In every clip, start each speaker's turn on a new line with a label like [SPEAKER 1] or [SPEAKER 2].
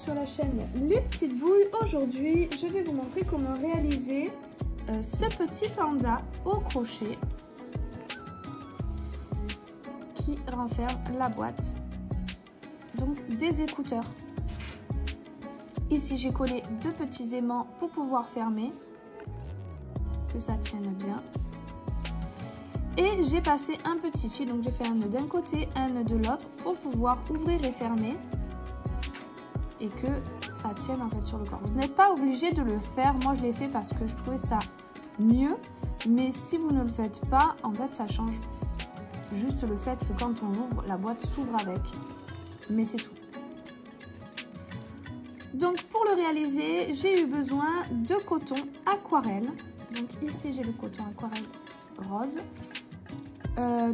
[SPEAKER 1] sur la chaîne Les Petites Boules. Aujourd'hui, je vais vous montrer comment réaliser ce petit panda au crochet qui renferme la boîte, donc des écouteurs. Ici, j'ai collé deux petits aimants pour pouvoir fermer, que ça tienne bien. Et j'ai passé un petit fil, donc j'ai fait un nœud d'un côté, un nœud de l'autre pour pouvoir ouvrir et fermer et que ça tienne en fait sur le corps. Vous n'êtes pas obligé de le faire, moi je l'ai fait parce que je trouvais ça mieux, mais si vous ne le faites pas, en fait ça change juste le fait que quand on ouvre, la boîte s'ouvre avec, mais c'est tout. Donc pour le réaliser, j'ai eu besoin de coton aquarelle. Donc ici j'ai le coton aquarelle rose.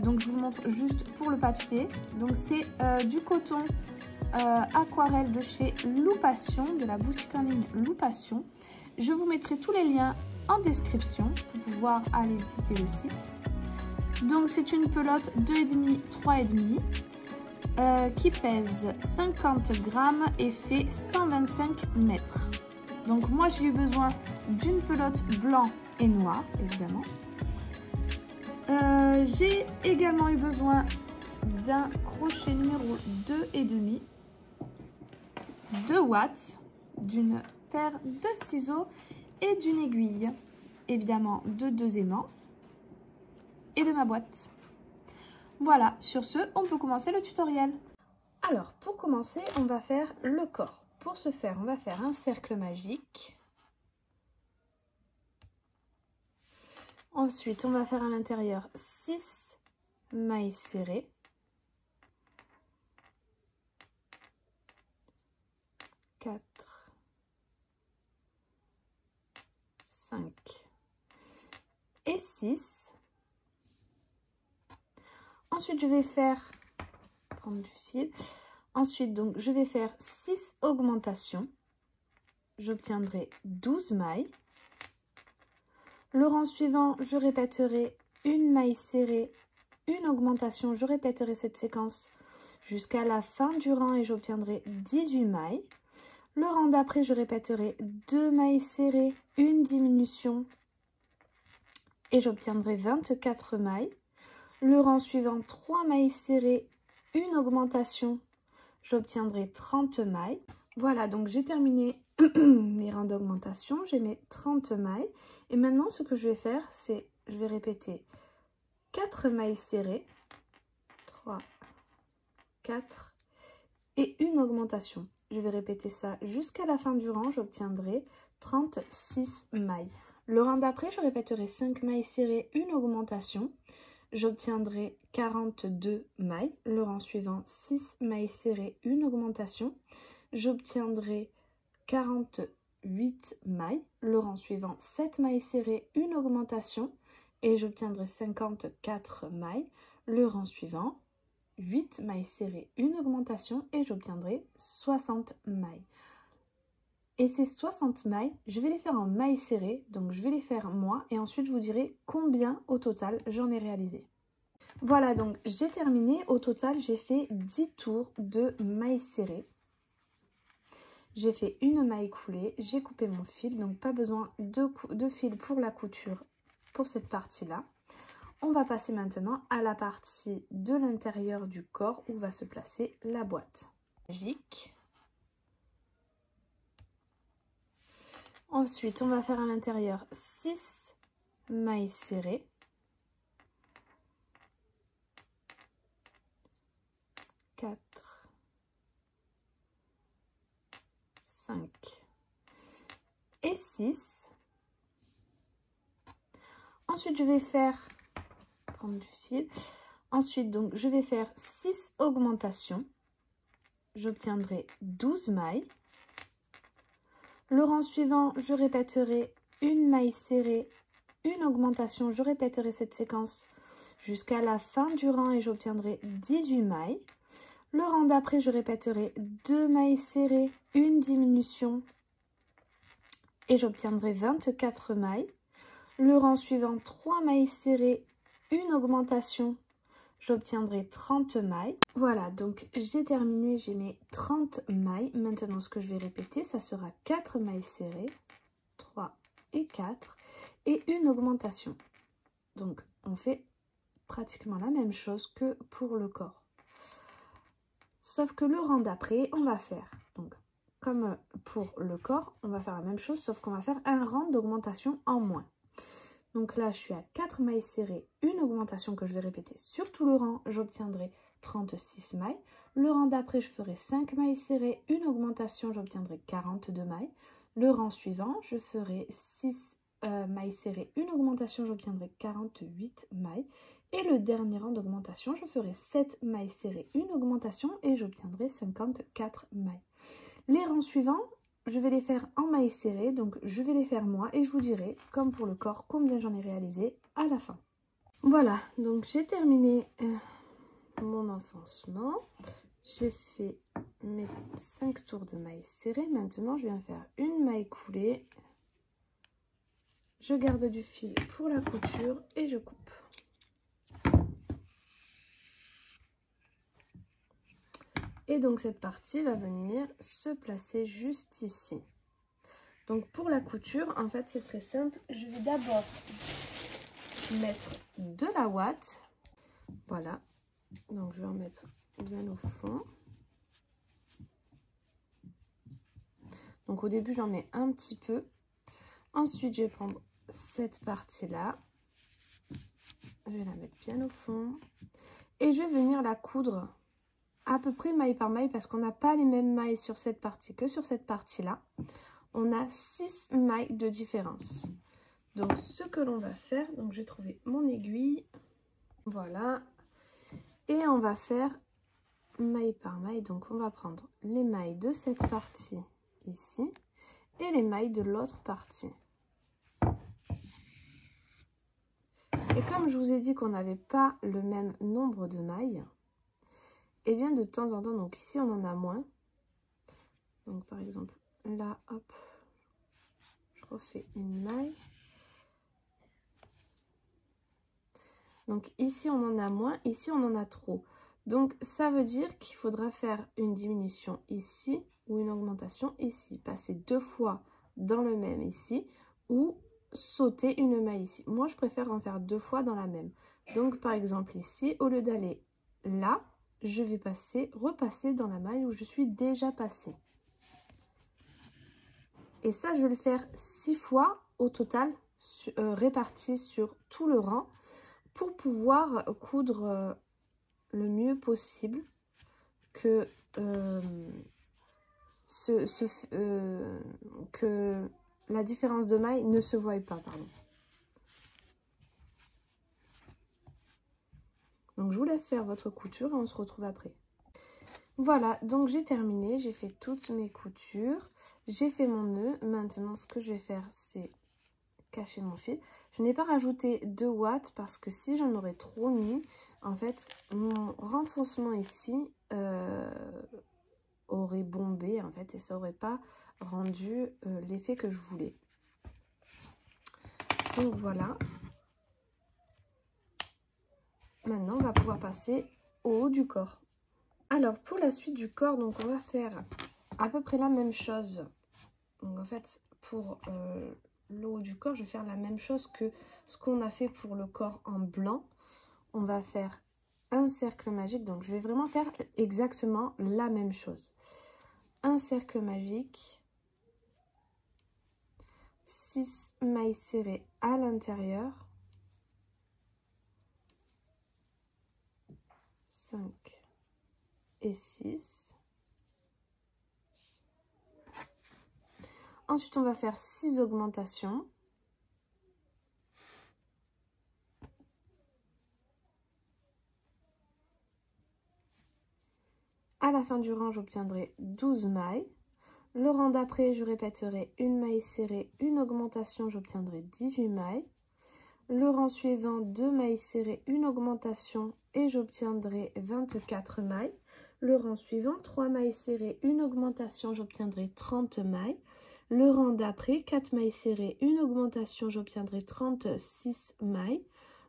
[SPEAKER 1] Donc je vous montre juste pour le papier. Donc c'est du coton aquarelle de chez Loupation, de la boutique en ligne Loupation. Je vous mettrai tous les liens en description pour pouvoir aller visiter le site. Donc c'est une pelote 2,5, 3,5 qui pèse 50 grammes et fait 125 mètres. Donc moi j'ai eu besoin d'une pelote blanc et noir évidemment. J'ai également eu besoin d'un crochet numéro 2,5, 2 watts, d'une paire de ciseaux et d'une aiguille, évidemment de 2 aimants et de ma boîte. Voilà, sur ce, on peut commencer le tutoriel. Alors, pour commencer, on va faire le corps. Pour ce faire, on va faire un cercle magique. Ensuite, on va faire à l'intérieur 6 mailles serrées. 4, 5 et 6. Ensuite, je vais prendre du fil. Ensuite, donc, je vais faire 6 augmentations. J'obtiendrai 12 mailles. Le rang suivant, je répéterai une maille serrée, une augmentation. Je répéterai cette séquence jusqu'à la fin du rang et j'obtiendrai 18 mailles. Le rang d'après, je répéterai 2 mailles serrées, une diminution et j'obtiendrai 24 mailles. Le rang suivant, 3 mailles serrées, une augmentation, j'obtiendrai 30 mailles. Voilà, donc j'ai terminé mes rangs d'augmentation, j'ai mes 30 mailles. Et maintenant, ce que je vais faire, c'est, je vais répéter 4 mailles serrées, 3, 4 et une augmentation. Je vais répéter ça jusqu'à la fin du rang, j'obtiendrai 36 mailles. Le rang d'après, je répéterai 5 mailles serrées, une augmentation. J'obtiendrai 42 mailles. Le rang suivant, 6 mailles serrées, une augmentation. J'obtiendrai 48 mailles. Le rang suivant, 7 mailles serrées, une augmentation. Et j'obtiendrai 54 mailles. Le rang suivant, 8 mailles serrées, une augmentation. Et j'obtiendrai 60 mailles. Et ces 60 mailles, je vais les faire en mailles serrées, donc je vais les faire moi et ensuite je vous dirai combien au total j'en ai réalisé. Voilà, donc j'ai terminé. Au total, j'ai fait 10 tours de mailles serrées. J'ai fait une maille coulée, j'ai coupé mon fil, donc pas besoin de fil pour la couture pour cette partie-là. On va passer maintenant à la partie de l'intérieur du corps où va se placer la boîte magique. Ensuite, on va faire à l'intérieur 6 mailles serrées. 4, 5 et 6. Ensuite, je vais prendre du fil. Ensuite, donc, je vais faire 6 augmentations. J'obtiendrai 12 mailles. Le rang suivant, je répéterai une maille serrée, une augmentation. Je répéterai cette séquence jusqu'à la fin du rang et j'obtiendrai 18 mailles. Le rang d'après, je répéterai 2 mailles serrées, une diminution et j'obtiendrai 24 mailles. Le rang suivant, 3 mailles serrées, une augmentation. j'obtiendrai 30 mailles. Voilà, donc j'ai terminé, j'ai mes 30 mailles. Maintenant, ce que je vais répéter, ça sera 4 mailles serrées, 3 et 4, et une augmentation. Donc, on fait pratiquement la même chose que pour le corps. Sauf que le rang d'après, on va faire, donc, comme pour le corps, on va faire la même chose, sauf qu'on va faire un rang d'augmentation en moins. Donc là, je suis à 4 mailles serrées, une augmentation que je vais répéter sur tout le rang, j'obtiendrai 36 mailles. Le rang d'après, je ferai 5 mailles serrées, une augmentation, j'obtiendrai 42 mailles. Le rang suivant, je ferai 6 mailles serrées, une augmentation, j'obtiendrai 48 mailles. Et le dernier rang d'augmentation, je ferai 7 mailles serrées, une augmentation et j'obtiendrai 54 mailles. Les rangs suivants, je vais les faire en mailles serrées, donc je vais les faire moi et je vous dirai, comme pour le corps, combien j'en ai réalisé à la fin. Voilà, donc j'ai terminé mon enfoncement. J'ai fait mes 5 tours de mailles serrées. Maintenant, je viens faire une maille coulée. Je garde du fil pour la couture et je coupe. Et donc cette partie va venir se placer juste ici. Donc pour la couture, en fait c'est très simple. Je vais d'abord mettre de la ouate. Voilà. Donc je vais en mettre bien au fond. Donc au début j'en mets un petit peu. Ensuite je vais prendre cette partie-là. Je vais la mettre bien au fond. Et je vais venir la coudre à peu près maille par maille parce qu'on n'a pas les mêmes mailles sur cette partie que sur cette partie-là. On a 6 mailles de différence. Donc ce que l'on va faire, donc j'ai trouvé mon aiguille, voilà, et on va faire maille par maille. Donc on va prendre les mailles de cette partie ici et les mailles de l'autre partie. Et comme je vous ai dit qu'on n'avait pas le même nombre de mailles, et bien de temps en temps, donc ici on en a moins. Donc par exemple là, hop, je refais une maille. Donc ici on en a moins, ici on en a trop. Donc ça veut dire qu'il faudra faire une diminution ici ou une augmentation ici. Passer 2 fois dans le même ici ou sauter une maille ici. Moi je préfère en faire 2 fois dans la même. Donc par exemple ici, au lieu d'aller là, je vais repasser dans la maille où je suis déjà passée. Et ça je vais le faire 6 fois au total, répartis sur tout le rang, pour pouvoir coudre le mieux possible, que que la différence de maille ne se voie pas, pardon. Donc je vous laisse faire votre couture et on se retrouve après. Voilà, donc j'ai terminé, j'ai fait toutes mes coutures, j'ai fait mon nœud. Maintenant ce que je vais faire, c'est cacher mon fil. Je n'ai pas rajouté de ouate parce que si j'en aurais trop mis, en fait mon renfoncement ici aurait bombé en fait et ça aurait pas rendu l'effet que je voulais. Donc voilà. Maintenant on va pouvoir passer au haut du corps. Alors pour la suite du corps, donc on va faire à peu près la même chose. Donc en fait pour le haut du corps, je vais faire la même chose que ce qu'on a fait pour le corps en blanc. On va faire un cercle magique, donc je vais vraiment faire exactement la même chose. Un cercle magique, 6 mailles serrées à l'intérieur, 5 et 6. Ensuite, on va faire 6 augmentations. À la fin du rang, j'obtiendrai 12 mailles. Le rang d'après, je répéterai une maille serrée, une augmentation, j'obtiendrai 18 mailles. Le rang suivant, 2 mailles serrées, une augmentation et j'obtiendrai 24 mailles. Le rang suivant, 3 mailles serrées, une augmentation, j'obtiendrai 30 mailles. Le rang d'après, 4 mailles serrées, une augmentation, j'obtiendrai 36 mailles.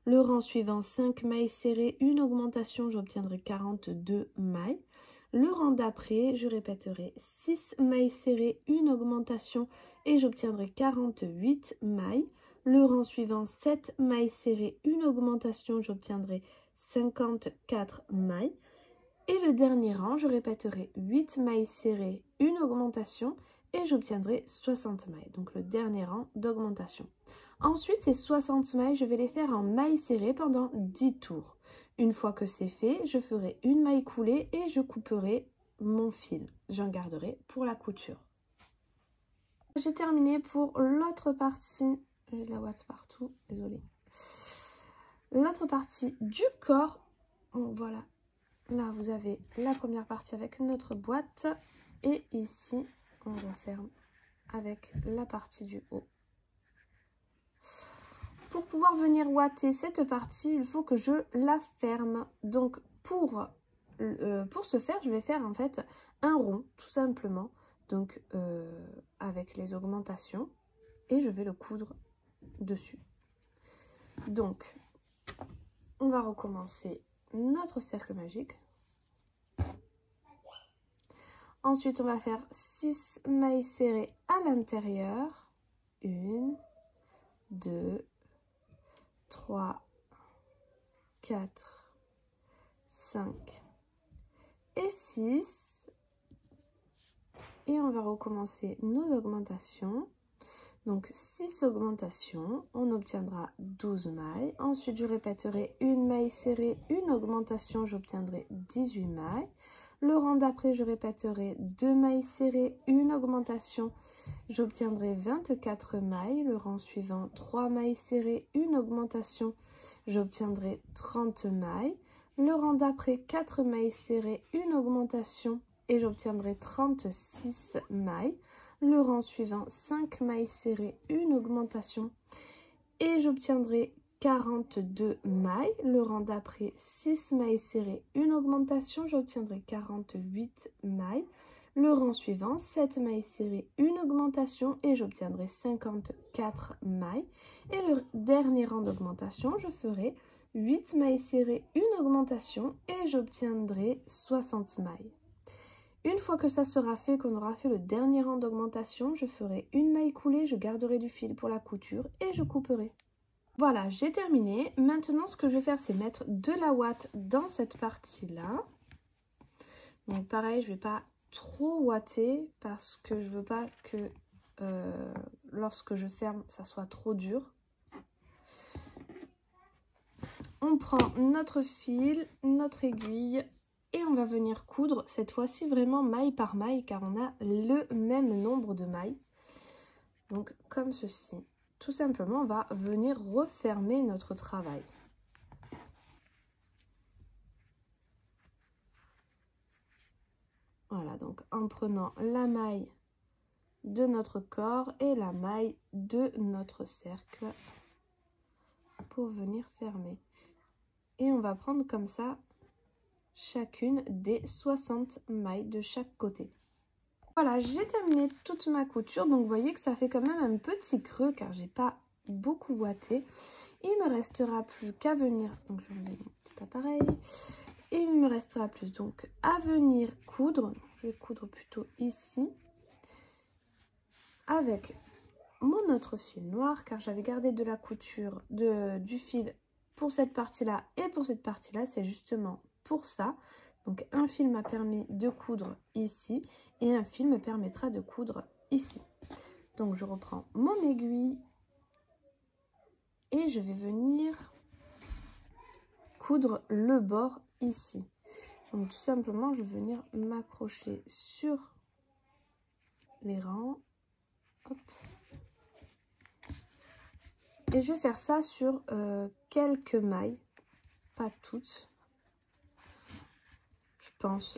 [SPEAKER 1] Le rang suivant, 5 mailles serrées, une augmentation, j'obtiendrai 42 mailles. Le rang d'après, je répéterai 6 mailles serrées, une augmentation et j'obtiendrai 48 mailles. Le rang suivant, 7 mailles serrées, une augmentation, j'obtiendrai 54 mailles. Et le dernier rang, je répéterai 8 mailles serrées, une augmentation et j'obtiendrai 60 mailles. Donc le dernier rang d'augmentation. Ensuite, ces 60 mailles, je vais les faire en mailles serrées pendant 10 tours. Une fois que c'est fait, je ferai une maille coulée et je couperai mon fil. J'en garderai pour la couture. J'ai terminé pour l'autre partie. J'ai de la ouate partout, désolée. L'autre partie du corps. Bon, voilà. Là, vous avez la première partie avec notre boîte. Et ici, on referme avec la partie du haut. Pour pouvoir venir ouater cette partie, il faut que je la ferme. Donc, pour ce faire, je vais faire en fait un rond, tout simplement. Donc, avec les augmentations. Et je vais le coudre dessus. Donc, on va recommencer notre cercle magique. Ensuite, on va faire 6 mailles serrées à l'intérieur. 1, 2, 3, 4, 5 et 6. Et on va recommencer nos augmentations. Donc 6 augmentations, on obtiendra 12 mailles. Ensuite, je répéterai une maille serrée, une augmentation, j'obtiendrai 18 mailles. Le rang d'après, je répéterai 2 mailles serrées, une augmentation, j'obtiendrai 24 mailles. Le rang suivant, 3 mailles serrées, une augmentation, j'obtiendrai 30 mailles. Le rang d'après, 4 mailles serrées, une augmentation et j'obtiendrai 36 mailles. Le rang suivant, 5 mailles serrées, une augmentation et j'obtiendrai 42 mailles. Le rang d'après, 6 mailles serrées, une augmentation, j'obtiendrai 48 mailles. Le rang suivant, 7 mailles serrées, une augmentation et j'obtiendrai 54 mailles. Et le dernier rang d'augmentation, je ferai 8 mailles serrées, une augmentation et j'obtiendrai 60 mailles. Une fois que ça sera fait, qu'on aura fait le dernier rang d'augmentation, je ferai une maille coulée, je garderai du fil pour la couture et je couperai. Voilà, j'ai terminé. Maintenant, ce que je vais faire, c'est mettre de la ouate dans cette partie-là. Donc pareil, je ne vais pas trop ouater parce que je ne veux pas que lorsque je ferme, ça soit trop dur. On prend notre fil, notre aiguille. Et on va venir coudre, cette fois-ci vraiment maille par maille, car on a le même nombre de mailles. Donc comme ceci. Tout simplement, on va venir refermer notre travail. Voilà, donc en prenant la maille de notre corps et la maille de notre cercle pour venir fermer. Et on va prendre comme ça chacune des 60 mailles de chaque côté. Voilà, j'ai terminé toute ma couture, donc vous voyez que ça fait quand même un petit creux car j'ai pas beaucoup ouaté. Il me restera plus qu'à venir, donc je vais enlever mon petit appareil, et il me restera plus donc à venir coudre. Je vais coudre plutôt ici avec mon autre fil noir car j'avais gardé de la couture du fil pour cette partie-là et pour cette partie-là, c'est justement pour ça. Donc un fil m'a permis de coudre ici et un fil me permettra de coudre ici. Donc je reprends mon aiguille et je vais venir coudre le bord ici. Donc tout simplement je vais venir m'accrocher sur les rangs. Hop. Et je vais faire ça sur quelques mailles, pas toutes. Je pense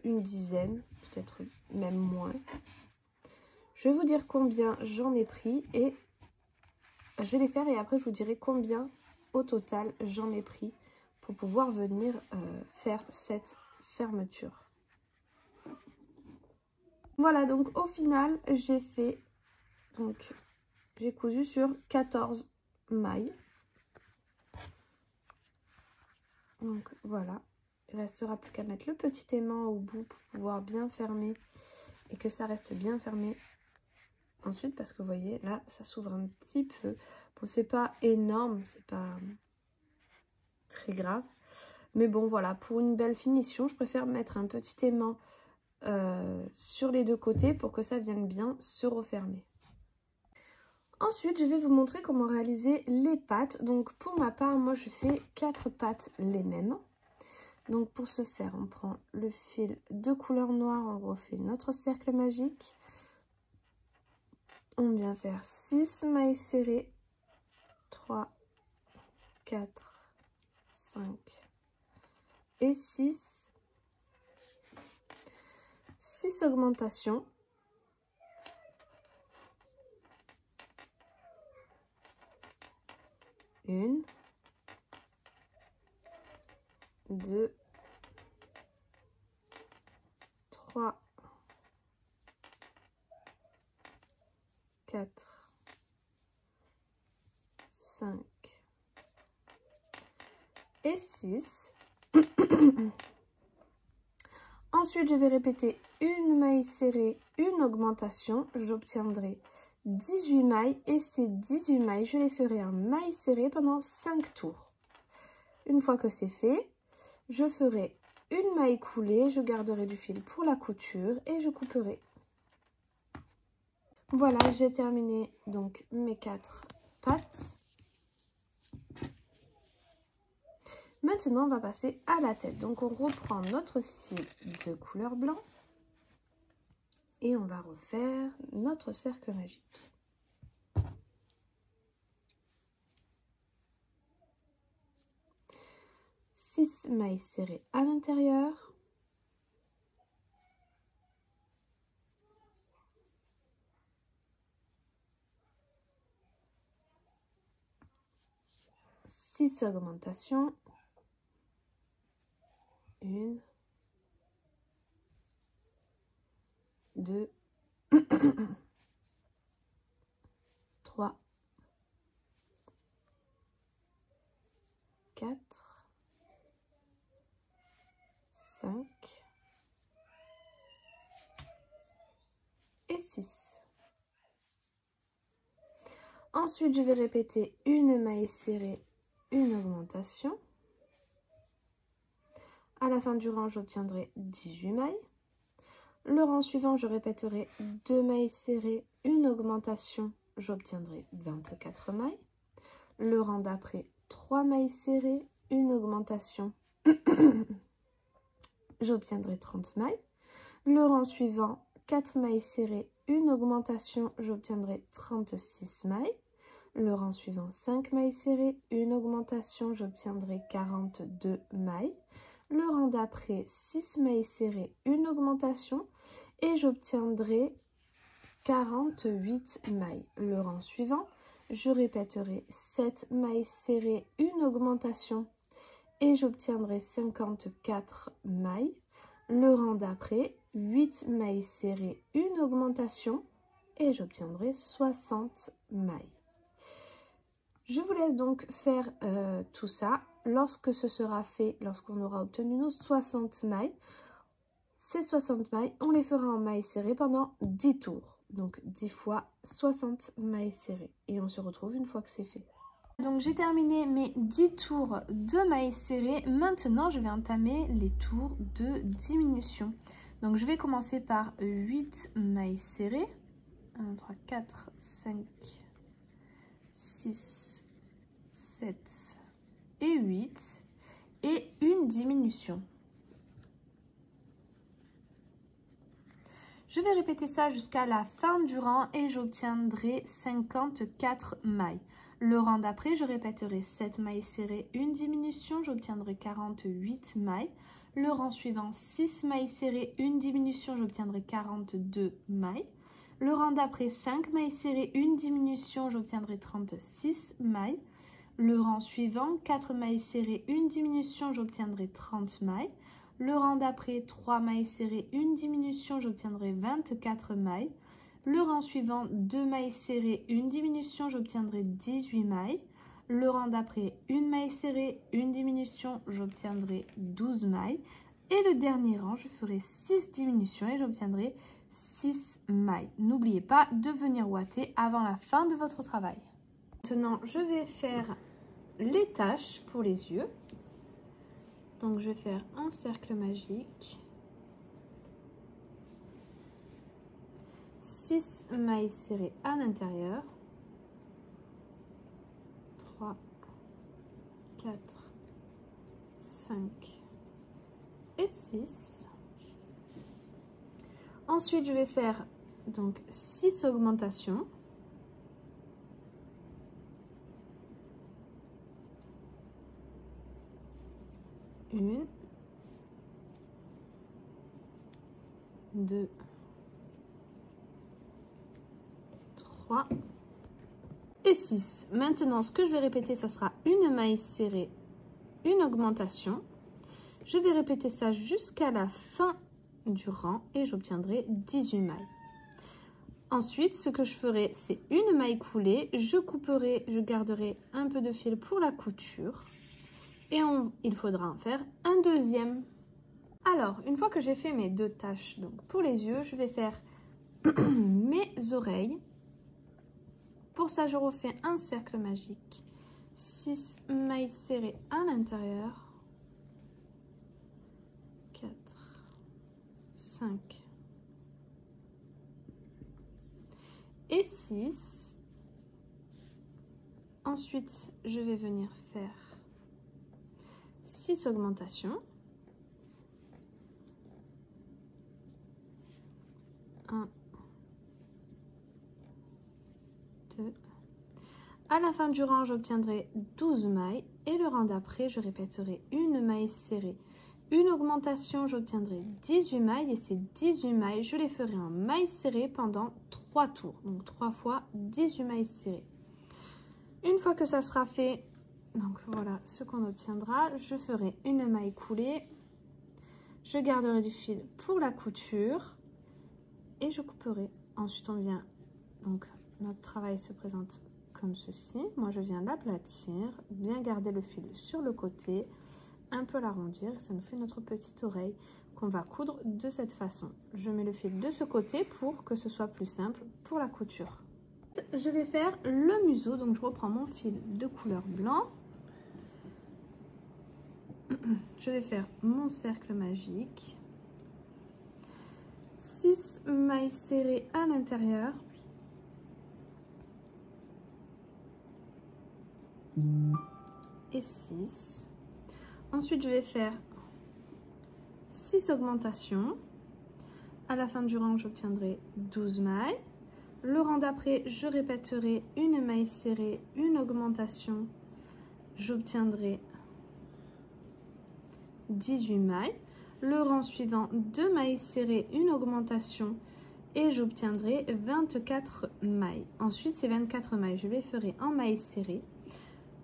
[SPEAKER 1] une dizaine, peut-être même moins. Je vais vous dire combien j'en ai pris et je vais les faire et après je vous dirai combien au total j'en ai pris pour pouvoir venir faire cette fermeture. Voilà, donc au final j'ai fait, donc j'ai cousu sur 14 mailles. Donc voilà, il ne restera plus qu'à mettre le petit aimant au bout pour pouvoir bien fermer et que ça reste bien fermé ensuite, parce que vous voyez là ça s'ouvre un petit peu. Bon, c'est pas énorme, c'est pas très grave, mais bon voilà, pour une belle finition je préfère mettre un petit aimant sur les deux côtés pour que ça vienne bien se refermer. Ensuite je vais vous montrer comment réaliser les pattes. Donc pour ma part, moi je fais 4 pattes les mêmes. Donc pour ce faire, on prend le fil de couleur noire, on refait notre cercle magique. On vient faire 6 mailles serrées, 3, 4, 5 et 6. 6 augmentations. Une, 2, 3, 4, 5 et 6. Ensuite, je vais répéter une maille serrée, une augmentation. J'obtiendrai 18 mailles et ces 18 mailles, je les ferai en maille serrée pendant 5 tours. Une fois que c'est fait, je ferai une maille coulée, je garderai du fil pour la couture et je couperai. Voilà, j'ai terminé donc mes 4 pattes. Maintenant, on va passer à la tête. Donc, on reprend notre fil de couleur blanc et on va refaire notre cercle magique. Six mailles serrées à l'intérieur. Six augmentations. Une, deux, 3, 4, 5 et 6. Ensuite, je vais répéter une maille serrée, une augmentation. À la fin du rang, j'obtiendrai 18 mailles. Le rang suivant, je répéterai 2 mailles serrées, une augmentation, j'obtiendrai 24 mailles. Le rang d'après, 3 mailles serrées, une augmentation, j'obtiendrai 30 mailles. Le rang suivant, 4 mailles serrées, une augmentation, j'obtiendrai 36 mailles. Le rang suivant, 5 mailles serrées, une augmentation, j'obtiendrai 42 mailles. Le rang d'après, 6 mailles serrées, une augmentation et j'obtiendrai 48 mailles. Le rang suivant, je répéterai 7 mailles serrées, une augmentation et j'obtiendrai 54 mailles. Le rang d'après, 8 mailles serrées, une augmentation et j'obtiendrai 60 mailles. Je vous laisse donc faire tout ça. Lorsque ce sera fait, lorsqu'on aura obtenu nos 60 mailles, ces 60 mailles, on les fera en mailles serrées pendant 10 tours. Donc 10 fois 60 mailles serrées. Et on se retrouve une fois que c'est fait. Donc j'ai terminé mes 10 tours de mailles serrées. Maintenant, je vais entamer les tours de diminution. Donc je vais commencer par 8 mailles serrées. 1, 3, 4, 5, 6, 7 et 8. Et une diminution. Je vais répéter ça jusqu'à la fin du rang et j'obtiendrai 54 mailles. Le rang d'après, je répéterai 7 mailles serrées, une diminution, j'obtiendrai 48 mailles. Le rang suivant, 6 mailles serrées, une diminution, j'obtiendrai 42 mailles. Le rang d'après, 5 mailles serrées, une diminution, j'obtiendrai 36 mailles. Le rang suivant, 4 mailles serrées, une diminution, j'obtiendrai 30 mailles. Le rang d'après, 3 mailles serrées, une diminution, j'obtiendrai 24 mailles. Le rang suivant, 2 mailles serrées, une diminution, j'obtiendrai 18 mailles. Le rang d'après, une maille serrée, une diminution, j'obtiendrai 12 mailles. Et le dernier rang, je ferai 6 diminutions et j'obtiendrai 6 mailles. N'oubliez pas de venir ouater avant la fin de votre travail. Maintenant, je vais faire les taches pour les yeux. Donc, je vais faire un cercle magique. 6 mailles serrées à l'intérieur. 3, 4, 5 et 6. Ensuite, je vais faire donc 6 augmentations. Une, 2, 3 et 6. Maintenant, ce que je vais répéter, ça sera une maille serrée, une augmentation. Je vais répéter ça jusqu'à la fin du rang et j'obtiendrai 18 mailles. Ensuite, ce que je ferai, c'est une maille coulée. Je couperai, je garderai un peu de fil pour la couture. Et il faudra en faire un deuxième. Alors, une fois que j'ai fait mes deux taches, donc pour les yeux, je vais faire mes oreilles. Pour ça, je refais un cercle magique. 6 mailles serrées à l'intérieur. 4, 5 et 6. Ensuite, je vais venir faire 6 augmentations. 1, 2. À la fin du rang, j'obtiendrai 12 mailles et le rang d'après, je répéterai une maille serrée, une augmentation, j'obtiendrai 18 mailles et ces 18 mailles, je les ferai en mailles serrées pendant 3 tours. Donc 3 fois 18 mailles serrées. Une fois que ça sera fait, donc voilà ce qu'on obtiendra, je ferai une maille coulée, je garderai du fil pour la couture et je couperai. Ensuite on vient, donc notre travail se présente comme ceci. Moi je viens l'aplatir, bien garder le fil sur le côté, un peu l'arrondir, ça nous fait notre petite oreille qu'on va coudre de cette façon. Je mets le fil de ce côté pour que ce soit plus simple pour la couture. Je vais faire le museau, donc je reprends mon fil de couleur blanc. Je vais faire mon cercle magique. 6 mailles serrées à l'intérieur. Et 6. Ensuite, je vais faire 6 augmentations. À la fin du rang, j'obtiendrai 12 mailles. Le rang d'après, je répéterai une maille serrée, une augmentation. J'obtiendrai 18 mailles. Le rang suivant, 2 mailles serrées, une augmentation. Et j'obtiendrai 24 mailles. Ensuite, ces 24 mailles, je les ferai en mailles serrées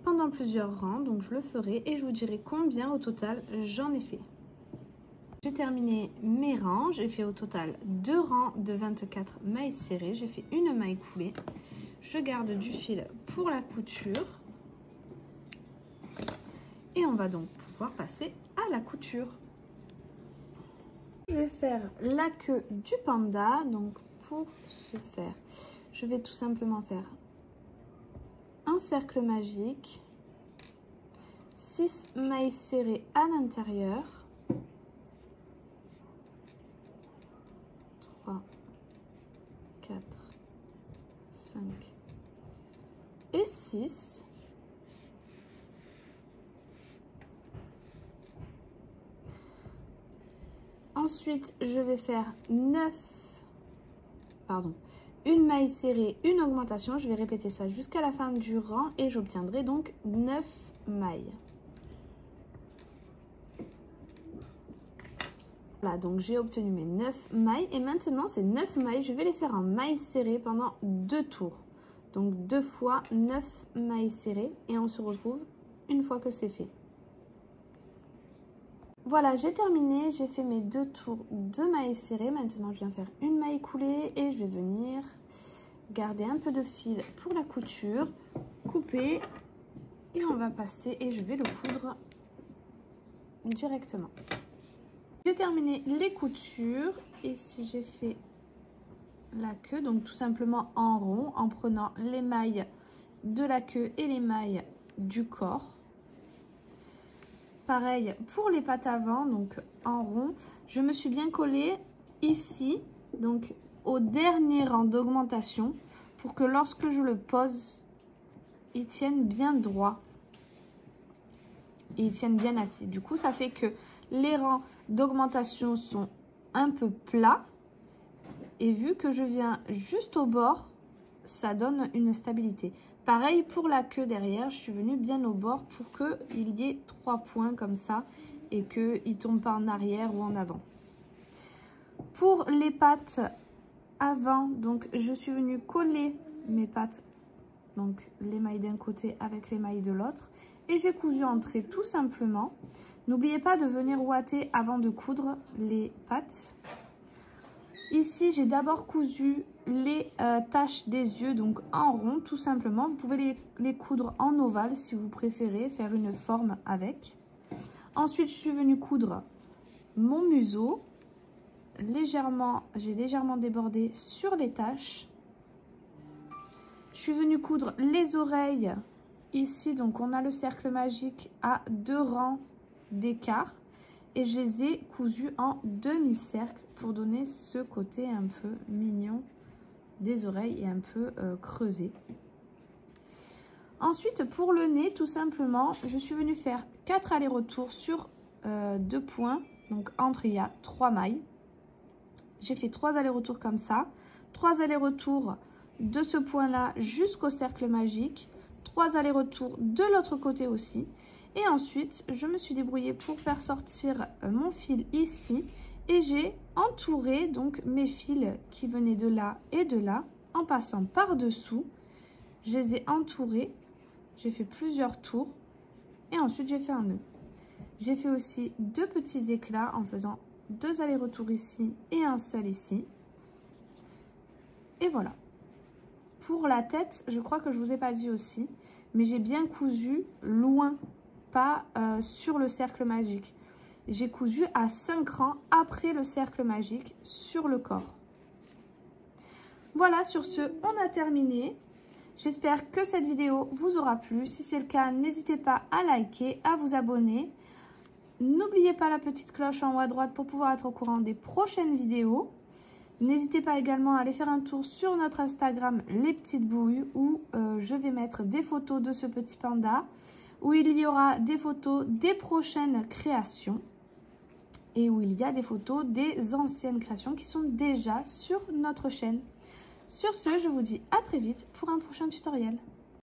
[SPEAKER 1] pendant plusieurs rangs, donc je le ferai et je vous dirai combien au total j'en ai fait. J'ai terminé mes rangs, j'ai fait au total 2 rangs de 24 mailles serrées, j'ai fait une maille coulée, je garde du fil pour la couture et on va donc pouvoir passer à la couture. Je vais faire la queue du panda, donc pour ce faire, je vais tout simplement faire un cercle magique, 6 mailles serrées à l'intérieur, 3, 4, 5 et 6. Ensuite, je vais faire 9, une maille serrée, une augmentation. Je vais répéter ça jusqu'à la fin du rang et j'obtiendrai donc 9 mailles. Voilà, donc j'ai obtenu mes 9 mailles et maintenant ces 9 mailles, je vais les faire en mailles serrées pendant 2 tours. Donc 2 fois 9 mailles serrées et on se retrouve une fois que c'est fait. Voilà, j'ai terminé, j'ai fait mes 2 tours de mailles serrées. Maintenant, je viens faire une maille coulée et je vais venir garder un peu de fil pour la couture, couper on va passer et je vais le coudre directement. J'ai terminé les coutures. Ici, j'ai fait la queue, donc tout simplement en rond, en prenant les mailles de la queue et les mailles du corps. Pareil pour les pattes avant, donc en rond. Je me suis bien collée ici, donc au dernier rang d'augmentation, pour que lorsque je le pose, il tienne bien droit et il tienne bien assis. Du coup, ça fait que les rangs d'augmentation sont un peu plats. Et vu que je viens juste au bord, ça donne une stabilité. Pareil pour la queue derrière, je suis venue bien au bord pour qu'il y ait 3 points comme ça et qu'il ne tombe pas en arrière ou en avant. Pour les pattes avant, donc je suis venue coller mes pattes, donc les mailles d'un côté avec les mailles de l'autre. Et j'ai cousu en trait tout simplement. N'oubliez pas de venir ouater avant de coudre les pattes. Ici, j'ai d'abord cousu les taches des yeux, donc en rond, tout simplement. Vous pouvez les coudre en ovale si vous préférez, faire une forme avec. Ensuite, je suis venue coudre mon museau. J'ai légèrement débordé sur les taches. Je suis venue coudre les oreilles. Ici, donc, on a le cercle magique à 2 rangs d'écart. Et je les ai cousus en demi-cercle pour donner ce côté un peu mignon des oreilles et un peu creusé. Ensuite, pour le nez, tout simplement, je suis venue faire 4 allers-retours sur 2 points. Donc, entre, il y a 3 mailles. J'ai fait 3 allers-retours comme ça. 3 allers-retours de ce point-là jusqu'au cercle magique. 3 allers-retours de l'autre côté aussi. Et ensuite, je me suis débrouillée pour faire sortir mon fil ici. Et j'ai entouré donc mes fils qui venaient de là et de là en passant par-dessous. Je les ai entourés. J'ai fait plusieurs tours. Et ensuite, j'ai fait un nœud. J'ai fait aussi 2 petits éclats en faisant 2 allers-retours ici et un seul ici. Et voilà. Pour la tête, je crois que je ne vous ai pas dit aussi, mais j'ai bien cousu loin. Pas sur le cercle magique. J'ai cousu à 5 rangs après le cercle magique sur le corps. Voilà, sur ce, on a terminé. J'espère que cette vidéo vous aura plu. Si c'est le cas, n'hésitez pas à liker, à vous abonner. N'oubliez pas la petite cloche en haut à droite pour pouvoir être au courant des prochaines vidéos. N'hésitez pas également à aller faire un tour sur notre Instagram Les Petites Bouilles où je vais mettre des photos de ce petit panda, où il y aura des photos des prochaines créations et où il y a des photos des anciennes créations qui sont déjà sur notre chaîne. Sur ce, je vous dis à très vite pour un prochain tutoriel.